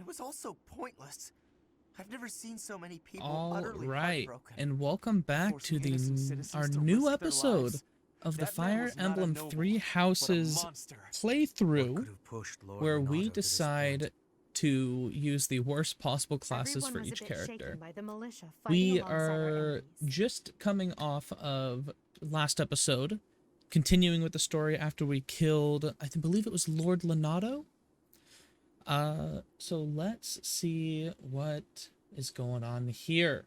was all so pointless. I've never seen so many people utterly Alright, heartbroken. and welcome back to our new episode of the Fire Emblem Three Houses playthrough, where we decide to use the worst possible classes for each character. We are just coming off of last episode, continuing with the story after we killed, I believe it was Lord Lonato. So let's see what is going on here.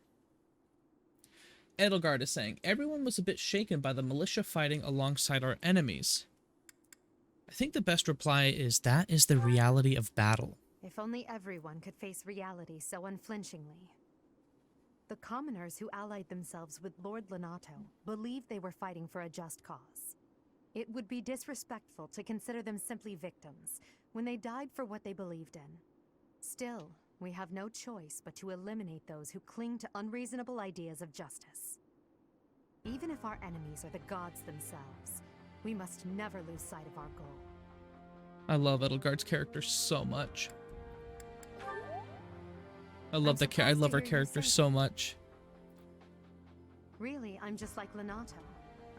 Edelgard is saying, everyone was a bit shaken by the militia fighting alongside our enemies. I think the best reply is that is the reality of battle. If only everyone could face reality so unflinchingly. The commoners who allied themselves with Lord Lonato believed they were fighting for a just cause. It would be disrespectful to consider them simply victims when they died for what they believed in. Still, we have no choice but to eliminate those who cling to unreasonable ideas of justice. Even if our enemies are the gods themselves, we must never lose sight of our goal. I love Edelgard's character so much. I love her character so much. Really, I'm just like Lonato.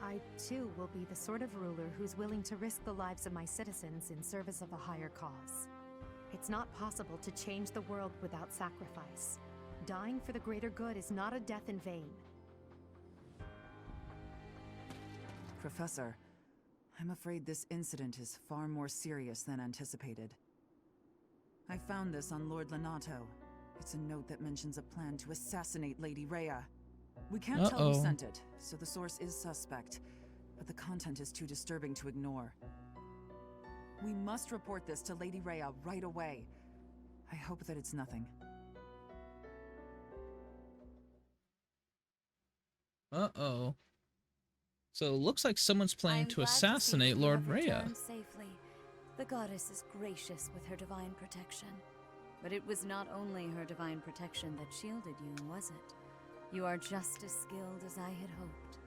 I, too, will be the sort of ruler who's willing to risk the lives of my citizens in service of a higher cause. It's not possible to change the world without sacrifice. Dying for the greater good is not a death in vain. Professor, I'm afraid this incident is far more serious than anticipated. I found this on Lord Lonato. It's a note that mentions a plan to assassinate Lady Rhea. We can't tell who sent it, so the source is suspect, but the content is too disturbing to ignore. We must report this to Lady Rhea right away. I hope that it's nothing. Uh-oh. So it looks like someone's planning to assassinate Lord Rhea. Safely. The goddess is gracious with her divine protection. But it was not only her divine protection that shielded you, was it? You are just as skilled as I had hoped.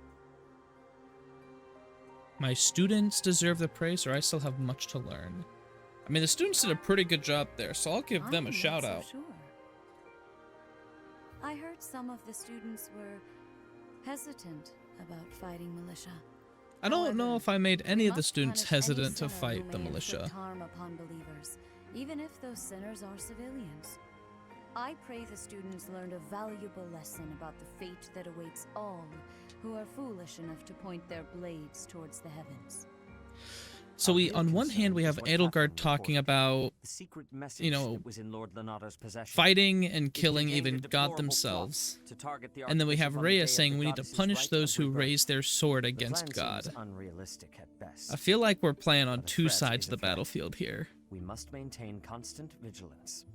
My students deserve the praise, or I still have much to learn. I mean, the students did a pretty good job there, so I'll give them a shout out. Sure. I heard some of the students were hesitant about fighting militia. I don't know if I made any of the students hesitant to fight the militia. Harm upon believers, even if those sinners are civilians. I pray the students learned a valuable lesson about the fate that awaits all who are foolish enough to point their blades towards the heavens. So on one hand, we have Edelgard talking about, you know, fighting and killing even God themselves. And then we have Rhea saying we need to punish those who raise their sword against God. I feel like we're playing on two sides of the battlefield here. We must maintain constant vigilance.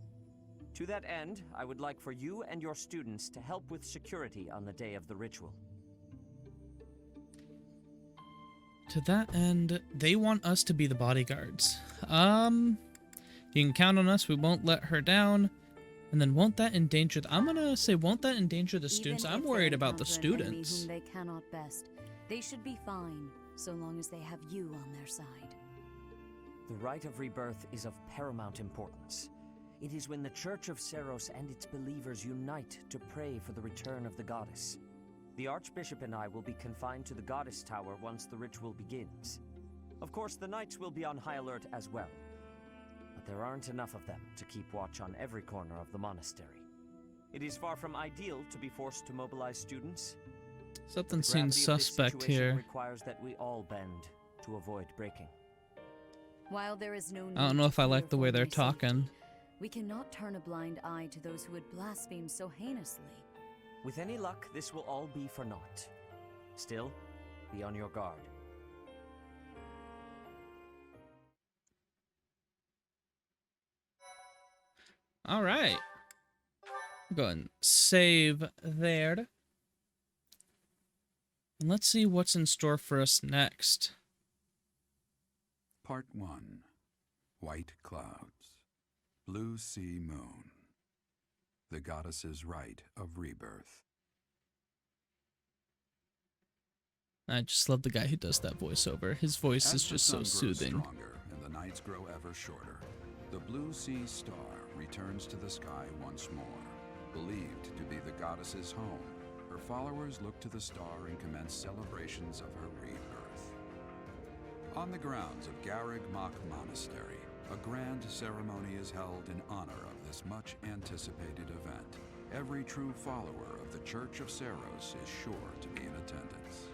To that end, I would like for you and your students to help with security on the day of the ritual. To that end, they want us to be the bodyguards. You can count on us. We won't let her down. And then won't that endanger... I'm gonna say, won't that endanger the students? I'm worried about the students. Whom they cannot best, they should be fine, so long as they have you on their side. The rite of rebirth is of paramount importance. It is when the Church of Seiros and its believers unite to pray for the return of the goddess. The Archbishop and I will be confined to the Goddess Tower once the ritual begins. Of course, the Knights will be on high alert as well. But there aren't enough of them to keep watch on every corner of the monastery. It is far from ideal to be forced to mobilize students. Something seems suspect here. Requires that we all bend to avoid breaking. While there is no I don't know if I like the way they're talking. We cannot turn a blind eye to those who would blaspheme so heinously. With any luck, this will all be for naught. Still, be on your guard. All right. Go ahead and save there. And let's see what's in store for us next. Part 1. White Clouds. Blue Sea Moon. The goddess's rite of rebirth. I just love the guy who does that voiceover. His voice is just so soothing. Stronger and the nights grow ever shorter, the Blue Sea Star returns to the sky once more. Believed to be the goddess's home, her followers look to the star and commence celebrations of her rebirth. On the grounds of Garreg Mach Monastery, a grand ceremony is held in honor of this much-anticipated event. Every true follower of the Church of Seiros is sure to be in attendance.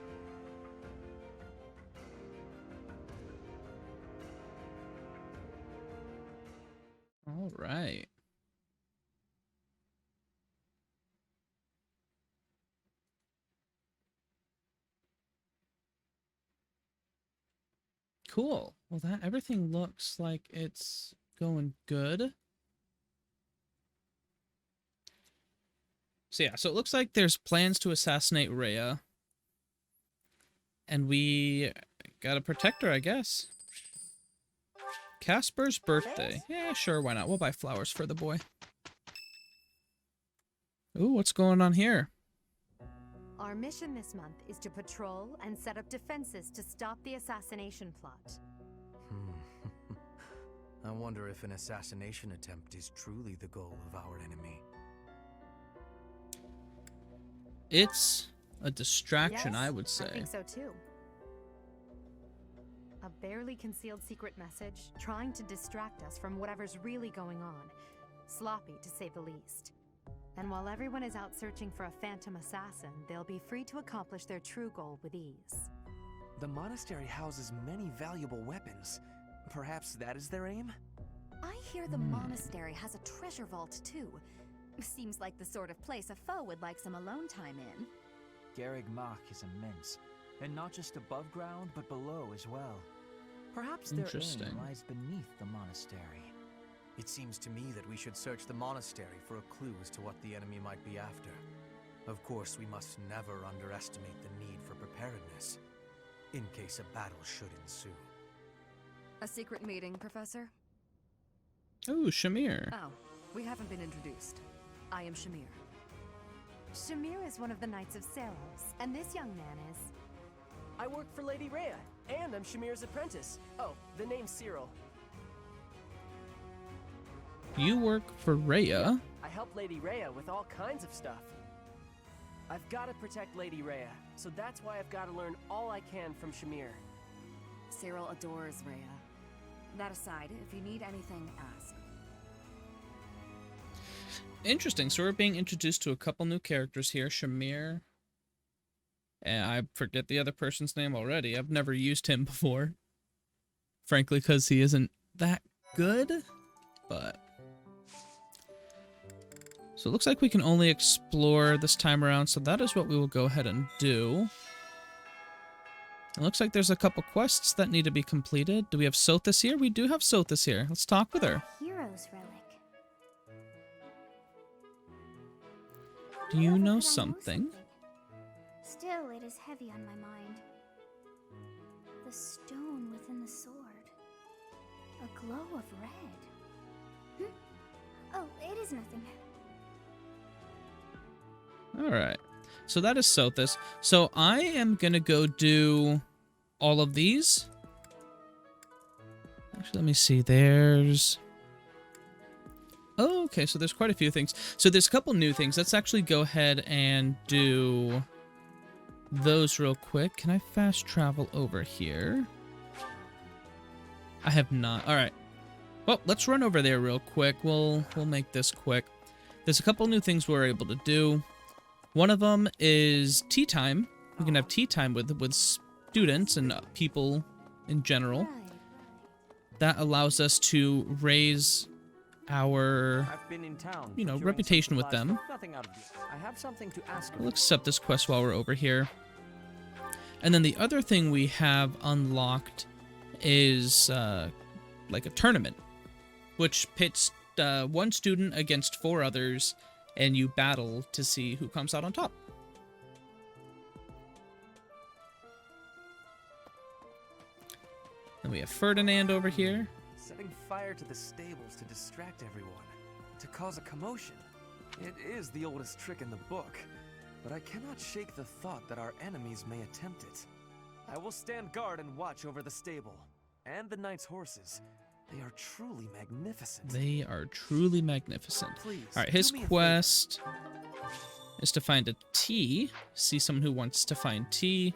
All right. Cool. Well, that everything looks like it's going good. So yeah, so it looks like there's plans to assassinate Rhea. And we gotta protect her, I guess. Casper's birthday. Yeah, sure, why not? We'll buy flowers for the boy. Ooh, what's going on here? Our mission this month is to patrol and set up defenses to stop the assassination plot. I wonder if an assassination attempt is truly the goal of our enemy. It's a distraction, Yes, I would say. I think so too. A barely concealed secret message trying to distract us from whatever's really going on. Sloppy, to say the least. And while everyone is out searching for a phantom assassin, they'll be free to accomplish their true goal with ease. The monastery houses many valuable weapons. Perhaps that is their aim? I hear the monastery has a treasure vault too. Seems like the sort of place a foe would like some alone time in. Garreg Mach is immense, and not just above ground, but below as well. Perhaps their Interesting. aim lies beneath the monastery. It seems to me that we should search the monastery for a clue as to what the enemy might be after. Of course, we must never underestimate the need for preparedness, in case a battle should ensue. A secret meeting, Professor? Ooh, Shamir. Oh, we haven't been introduced. I am Shamir. Shamir is one of the Knights of Seiros, and this young man is... I work for Lady Rhea, and I'm Shamir's apprentice. Oh, the name's Cyril. You work for Rhea? I help Lady Rhea with all kinds of stuff. I've got to protect Lady Rhea, so that's why I've got to learn all I can from Shamir. Cyril adores Rhea. That aside, if you need anything, ask. Interesting. So we're being introduced to a couple new characters here. Shamir. And I forget the other person's name already. I've never used him before. Frankly, because he isn't that good. But... so it looks like we can only explore this time around. So that is what we will go ahead and do. It looks like there's a couple quests that need to be completed. Do we have Sothis here? We do have Sothis here. Let's talk with her. Hero's relic. Do you Never know could I something? Still, it is heavy on my mind. The stone within the sword. A glow of red. Oh, it is nothing. Alright. So that is Sothis. So I am going to go do all of these. Actually, let me see. There's... oh, okay, so there's quite a few things. So there's a couple new things. Let's actually go ahead and do those real quick. Can I fast travel over here? I have not. All right. Well, let's run over there real quick. We'll make this quick. There's a couple new things we're able to do. One of them is tea time. We can have tea time with students and people in general. That allows us to raise our, I've been in town, you know, procuring reputation with supplies, them. but nothing out of this. I have something to ask of We'll you. accept this quest while we're over here. And then the other thing we have unlocked is like a tournament, which pits one student against 4 others, and you battle to see who comes out on top. Then we have Ferdinand over here. Setting fire to the stables to distract everyone, to cause a commotion. It is the oldest trick in the book, but I cannot shake the thought that our enemies may attempt it. I will stand guard and watch over the stable, and the knight's horses. They are truly magnificent. They are truly magnificent. Please, All right, his do me a quest is to find a tea. See someone who wants to find tea.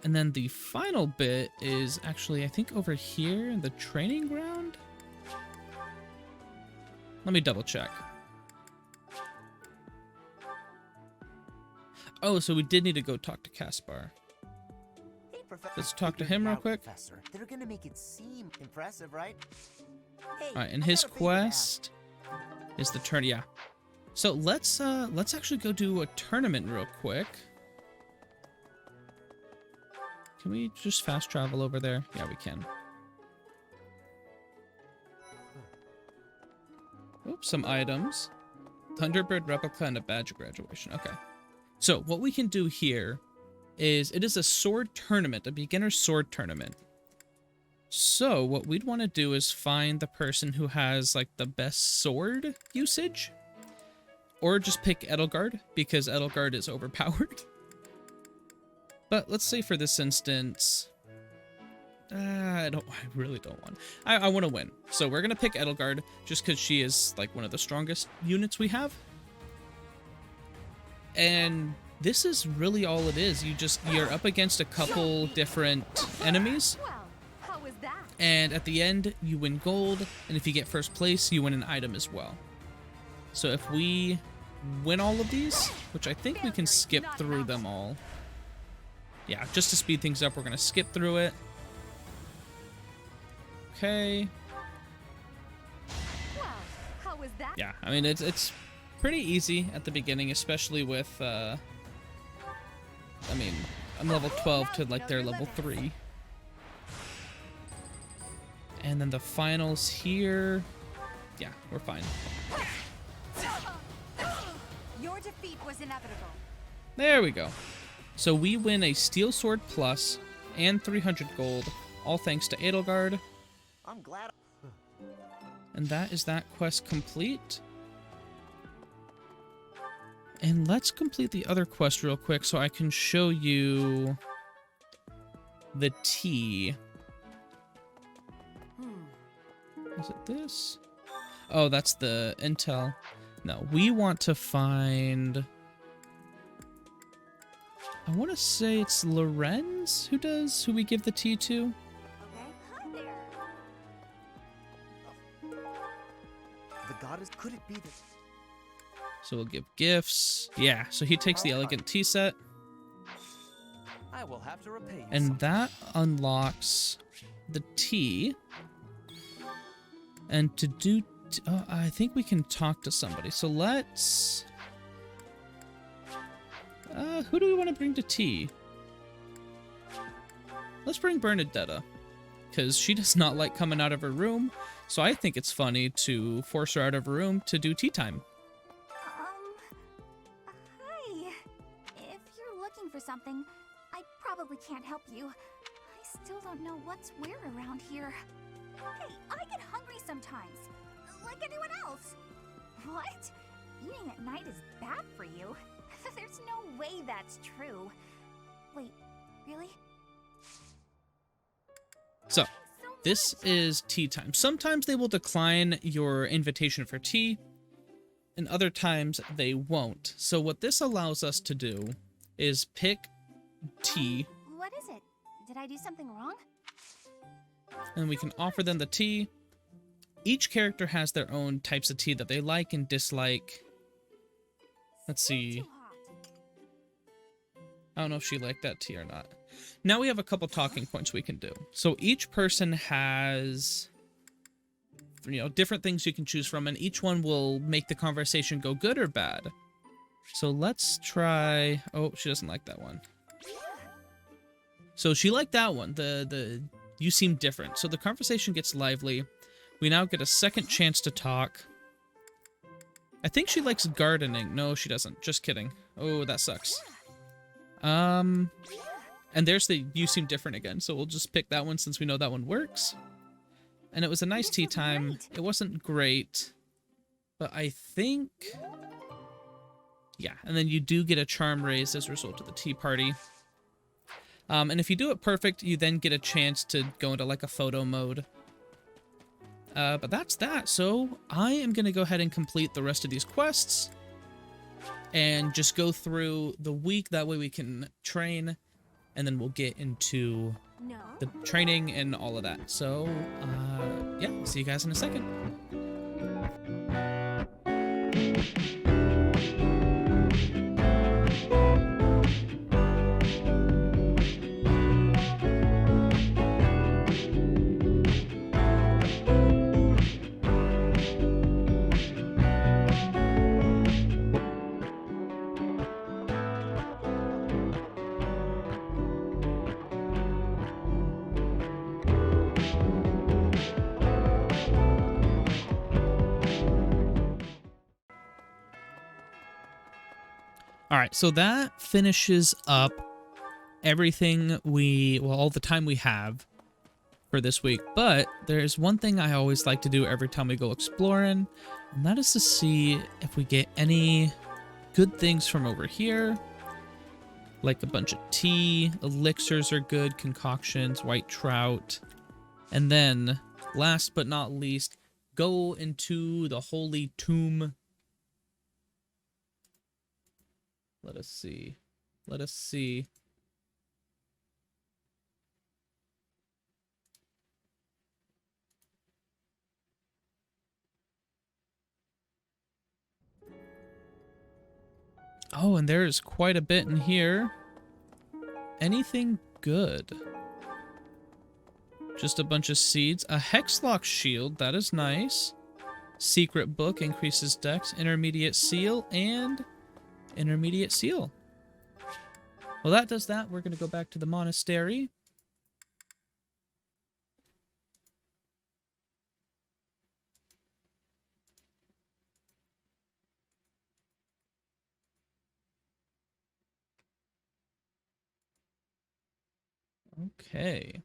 And then the final bit is actually, I think, over here in the training ground? Let me double check. Oh, so we did need to go talk to Caspar. Hey, Let's talk to him real quick. Professor. They're gonna make it seem impressive, right? Hey, All right, and I his got a favor to ask. quest is the turn. Yeah. So let's actually go do a tournament real quick. Can we just fast travel over there? Yeah, we can. Oops, some items. Thunderbird replica and a badge of graduation. Okay. So what we can do here is it is a sword tournament, a beginner sword tournament. So what we'd want to do is find the person who has like the best sword usage, or just pick Edelgard because Edelgard is overpowered. But let's say for this instance, I really don't want. I want to win, so we're gonna pick Edelgard just because she is like one of the strongest units we have. And this is really all it is. You're up against a couple different enemies. Well, how was that? And at the end, you win gold, and if you get first place, you win an item as well. So if we win all of these, which I think we can skip through them all. Yeah, just to speed things up, we're going to skip through it. Okay. Well, how was that? Yeah, I mean, it's pretty easy at the beginning, especially with, I mean, I'm level 12 to, like, their level 3. And then the finals here, yeah, we're fine. Your defeat was inevitable. There we go. So we win a Steel Sword Plus and 300 gold, all thanks to Edelgard. I'm glad. And that is that quest complete. And let's complete the other quest real quick so I can show you the tea. Is it this? Oh, that's the intel. No, we want to find... I want to say it's Lorenz who we give the tea to. Okay. Hi there. The goddess, could it be that? So we'll give gifts. Yeah, so he takes the elegant tea set. I will have to repay you. And that unlocks the tea. And to do... I think we can talk to somebody. So let's... who do we want to bring to tea? Let's bring Bernadetta. Because she does not like coming out of her room. So I think it's funny to force her out of her room to do tea time. Hi. If you're looking for something, I probably can't help you. I still don't know what's where around here. Hey, I get hungry sometimes, like anyone else. What? Eating at night is bad for you? There's no way that's true. Wait, really? So, this is tea time. Sometimes they will decline your invitation for tea, and other times they won't. So what this allows us to do is pick tea. What is it? Did I do something wrong? And we can offer them the tea. Each character has their own types of tea that they like and dislike. Let's see. I don't know if she liked that tea or not. Now we have a couple talking points we can do. So each person has, different things you can choose from, and each one will make the conversation go good or bad. So let's try... Oh, she doesn't like that one. So she liked that one. The you seem different. So the conversation gets lively. We now get a second chance to talk. I think she likes gardening. No, she doesn't. Just kidding. Oh, that sucks. And there's the you seem different again. So we'll just pick that one since we know that one works. And it was a nice tea time. It wasn't great, but I think... Yeah, and then you do get a charm raised as a result of the tea party. And if you do it perfect, you then get a chance to go into like a photo mode. But that's that. So I am going to go ahead and complete the rest of these quests and just go through the week. That way we can train, and then we'll get into the training and all of that. So, yeah, see you guys in a second. All right, so that finishes up everything all the time we have for this week. But there's one thing I always like to do every time we go exploring, and that is to see if we get any good things from over here. Like a bunch of tea, elixirs are good, concoctions, white trout. And then, last but not least, go into the holy tomb. Let us see. Let us see. Oh, and there's quite a bit in here. Anything good? Just a bunch of seeds. A Hexlock shield, that is nice. Secret book increases dex. Intermediate seal and intermediate seal. Well, that does that. We're going to go back to the monastery. Okay.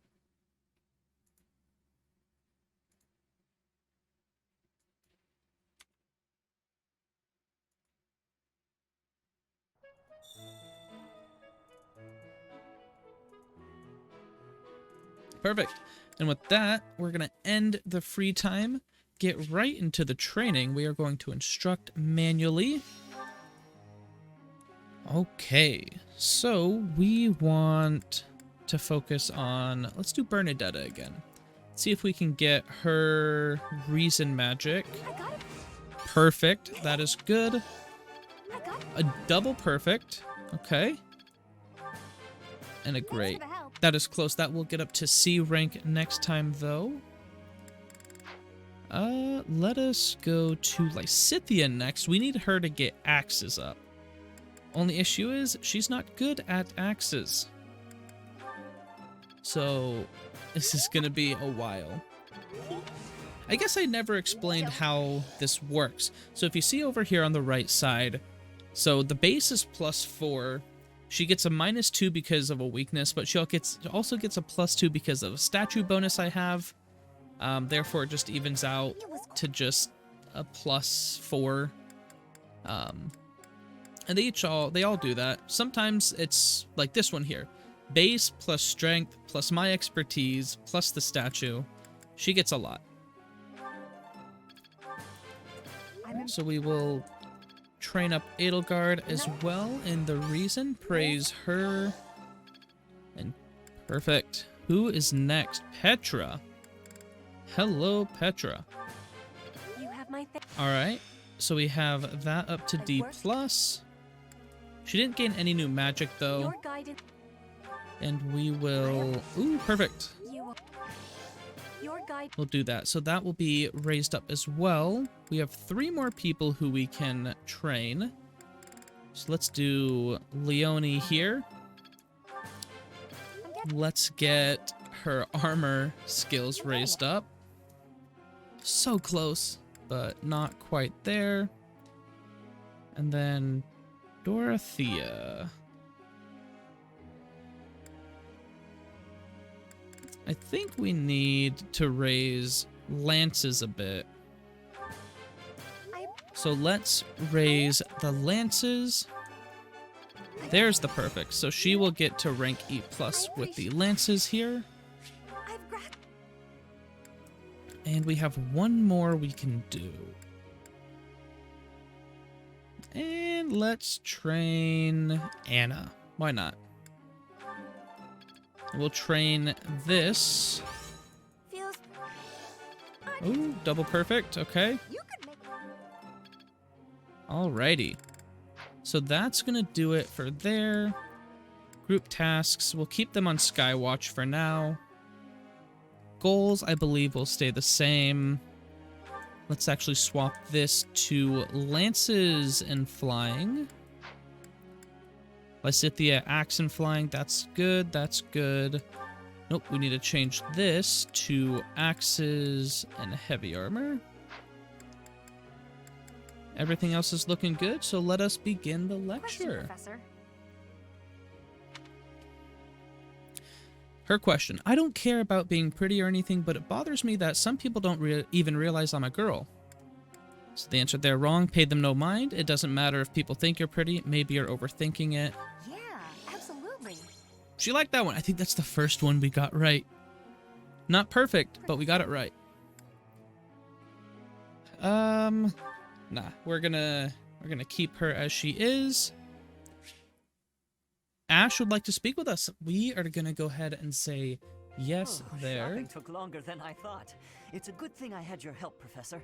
Perfect. And with that, we're going to end the free time, get right into the training. We are going to instruct manually. Okay, so we want to focus on, let's do Bernadetta again. See if we can get her reason magic. Perfect, that is good. A double perfect, okay. And a great. That is close. That will get up to C rank next time, though. Let us go to Lysithea next. We need her to get axes up. Only issue is she's not good at axes. So this is gonna be a while. I guess I never explained how this works. So if you see over here on the right side, so the base is +4. She gets a -2 because of a weakness, but she also gets a +2 because of a statue bonus I have. Therefore, it just evens out to just a +4. And they all do that. Sometimes it's like this one here. Base plus strength plus my expertise plus the statue. She gets a lot. So we will train up Edelgard as well, and the reason, praise her. And perfect. Who is next? Petra. Hello, Petra. Alright, so we have that up to D+. She didn't gain any new magic, though. And we will... Ooh, perfect. We'll do that. So that will be raised up as well. We have 3 more people who we can train. So let's do Leonie here. Let's get her armor skills raised up. So close, but not quite there. And then Dorothea. I think we need to raise lances a bit. So let's raise the lances. There's the perfect. So she will get to rank E+ with the lances here. And we have one more we can do. And let's train Anna. Why not? We'll train this. Ooh, double perfect. Okay. Alrighty. So that's gonna do it for there. Group tasks, we'll keep them on Skywatch for now. Goals, I believe, will stay the same. Let's actually swap this to lances and flying. Lysithia, axe and flying, that's good, that's good. Nope, we need to change this to axes and heavy armor. Everything else is looking good, so let us begin the lecture. Professor. Her question. I don't care about being pretty or anything, but it bothers me that some people don't even realize I'm a girl. So the answer there wrong. Pay them no mind. It doesn't matter if people think you're pretty. Maybe you're overthinking it. Yeah, absolutely. She liked that one. I think that's the first one we got right. Not perfect, but we got it right. Nah, we're gonna keep her as she is. Ash would like to speak with us. We are gonna go ahead and say yes there. Shopping took longer than I thought. It's a good thing I had your help, Professor.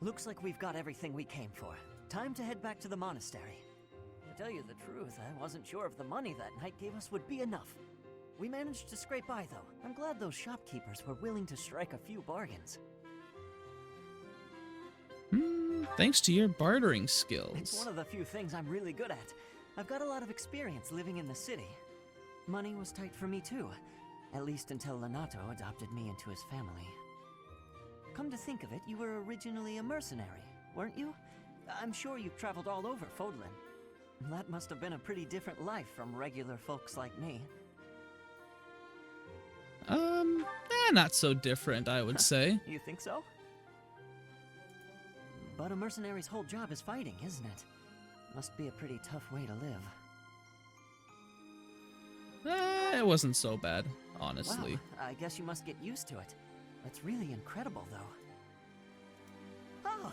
Looks like we've got everything we came for. Time to head back to the monastery. To tell you the truth, I wasn't sure if the money that knight gave us would be enough. We managed to scrape by, though. I'm glad those shopkeepers were willing to strike a few bargains. Thanks to your bartering skills. It's one of the few things I'm really good at. I've got a lot of experience living in the city. Money was tight for me too, at least until Lonato adopted me into his family. Come to think of it, you were originally a mercenary, weren't you? I'm sure you've traveled all over Fodlan. That must have been a pretty different life from regular folks like me. Not so different, I would say. You think so? But a mercenary's whole job is fighting, isn't it? Must be a pretty tough way to live. It wasn't so bad, honestly. Wow, I guess you must get used to it. It's really incredible, though. Oh!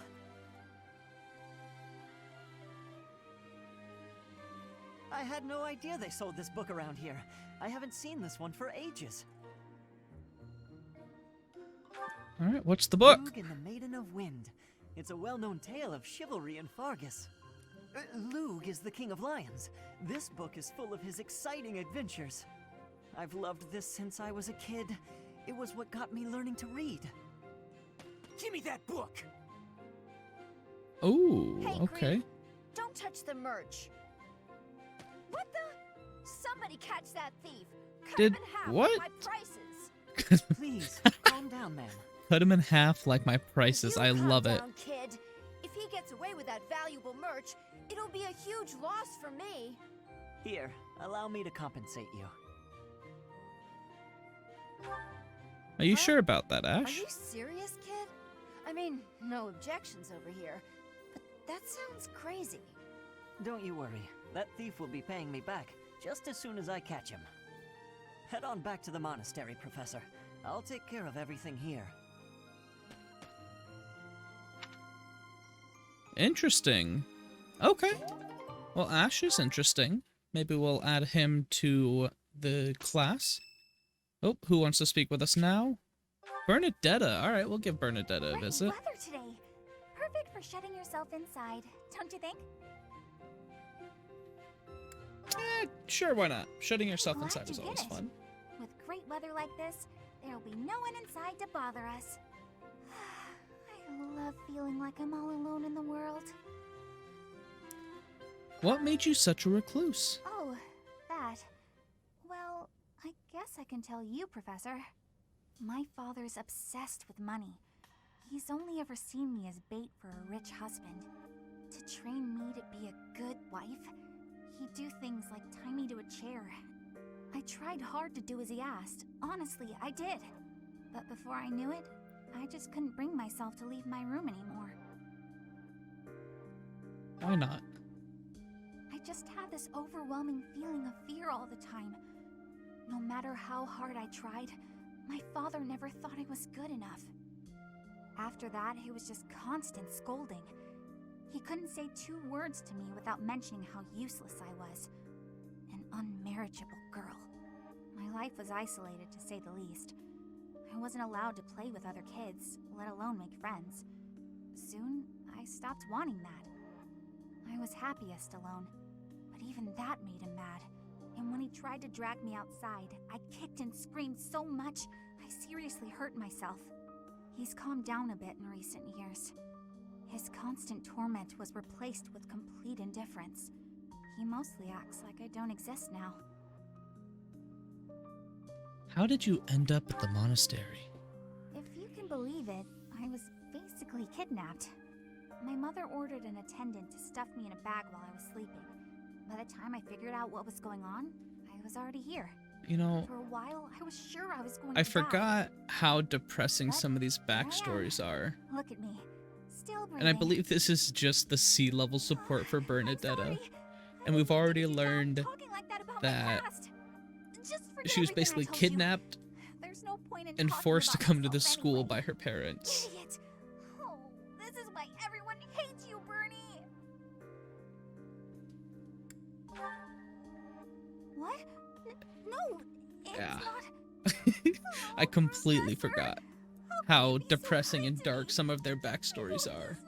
I had no idea they sold this book around here. I haven't seen this one for ages. Alright, what's the book? Lug and the Maiden of Wind. It's a well-known tale of chivalry in Fargus. Lug is the King of Lions. This book is full of his exciting adventures. I've loved this since I was a kid. It was what got me learning to read. Give me that book! Oh, hey, okay. Creed, don't touch the merch. What the? Somebody catch that thief. Cut him in half what? with my prices. Please, calm down, ma'am. Cut him in half like my prices. I love it. Calm down, kid. If he gets away with that valuable merch, it'll be a huge loss for me. Here, allow me to compensate you. Are you sure about that, Ash? Are you serious, kid? I mean, no objections over here, but that sounds crazy. Don't you worry. That thief will be paying me back just as soon as I catch him. Head on back to the monastery, Professor. I'll take care of everything here. Interesting. Okay. Well, Ash is interesting. Maybe we'll add him to the class. Oh, who wants to speak with us now? Bernadetta. All right, we'll give Bernadetta a visit. Great weather today. Perfect for shutting yourself inside, don't you think? Sure, why not? Shutting yourself Glad inside you is get always it. fun. With great weather like this, there'll be no one inside to bother us. I love feeling like I'm all alone in the world. What made you such a recluse? Oh, that. Well, I guess I can tell you, Professor. My father's obsessed with money. He's only ever seen me as bait for a rich husband. To train me to be a good wife, he'd do things like tie me to a chair. I tried hard to do as he asked. Honestly, I did. But before I knew it, I just couldn't bring myself to leave my room anymore. Why not? I just had this overwhelming feeling of fear all the time. No matter how hard I tried, my father never thought I was good enough. After that, it was just constant scolding. He couldn't say 2 words to me without mentioning how useless I was. An unmarriageable girl. My life was isolated, to say the least. I wasn't allowed to play with other kids, let alone make friends. Soon, I stopped wanting that. I was happiest alone, but even that made him mad. And when he tried to drag me outside, I kicked and screamed so much, I seriously hurt myself. He's calmed down a bit in recent years. His constant torment was replaced with complete indifference. He mostly acts like I don't exist now. How did you end up at the monastery? If you can believe it, I was basically kidnapped. My mother ordered an attendant to stuff me in a bag while I was sleeping. By the time I figured out what was going on, I was already here. You know, for a while, I was sure I was going I to forgot how depressing some of these backstories are. Look at me. Still breathing. And I believe this is just the C-level support for Bernadetta. And we've already learned that she was basically kidnapped and forced to come to this school by her parents. Idiot. Oh, this is why everyone hates you, Bernie. What? No, it's not. I completely forgot how depressing and dark some of their backstories are.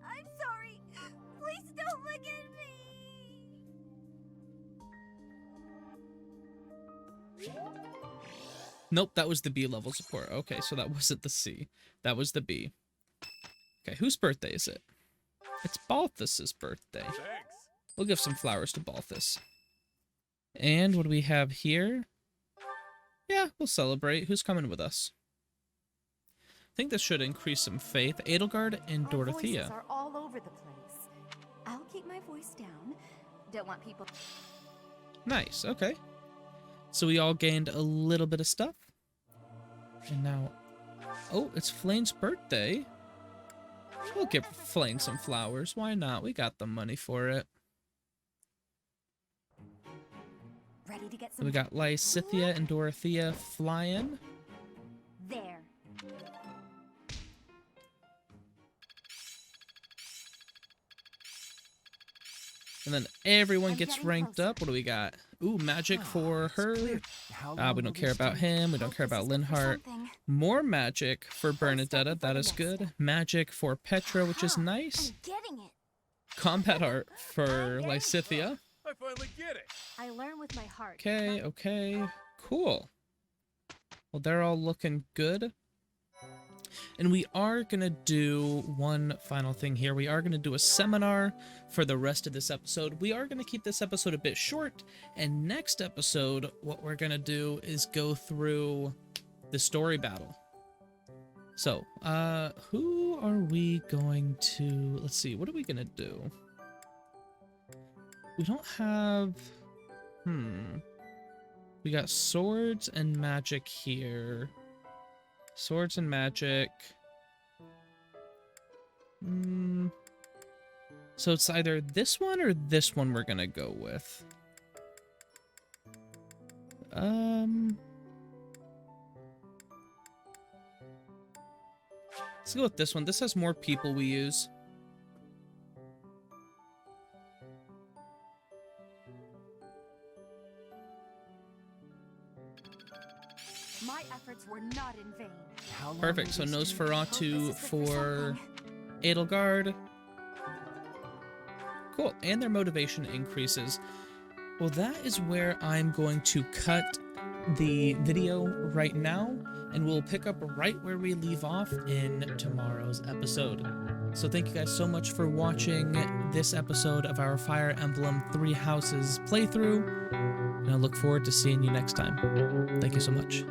I'm sorry. Please don't look at me. Nope, that was the B level support. Okay, so that wasn't the C. That was the B. Okay, whose birthday is it? It's Balthus's birthday. Thanks. We'll give some flowers to Balthus. And what do we have here? Yeah, we'll celebrate. Who's coming with us? I think this should increase some faith. Edelgard and Dorothea. Our voices are all over the place. I'll keep my voice down. Don't want people. Nice, okay. So we all gained a little bit of stuff. And now... Oh, it's Flane's birthday. We'll give Flane some flowers. Why not? We got the money for it. Ready to get some. We got Lysithea and Dorothea flying. There. And then everyone gets ranked up. What do we got? Ooh, magic for her. We don't care about him. We don't care about Linhart. More magic for Bernadetta. That is good. Magic for Petra, which is nice. Combat art for Lysithea. I finally get it. I learn with my heart. Okay, okay. Cool. Well, they're all looking good. And we are going to do one final thing here. We are going to do a seminar for the rest of this episode. We are going to keep this episode a bit short. And next episode, what we're going to do is go through the story battle. So, who are we going to... Let's see, what are we going to do? We don't have... We got swords and magic here. Swords and magic. So it's either this one or this one we're gonna go with. Let's go with this one. This has more people we use. My efforts were not in vain. Perfect, so Nosferatu for Edelgard. Cool, and their motivation increases. Well, that is where I'm going to cut the video right now, and we'll pick up right where we leave off in tomorrow's episode. So thank you guys so much for watching this episode of our Fire Emblem Three Houses playthrough, and I look forward to seeing you next time. Thank you so much.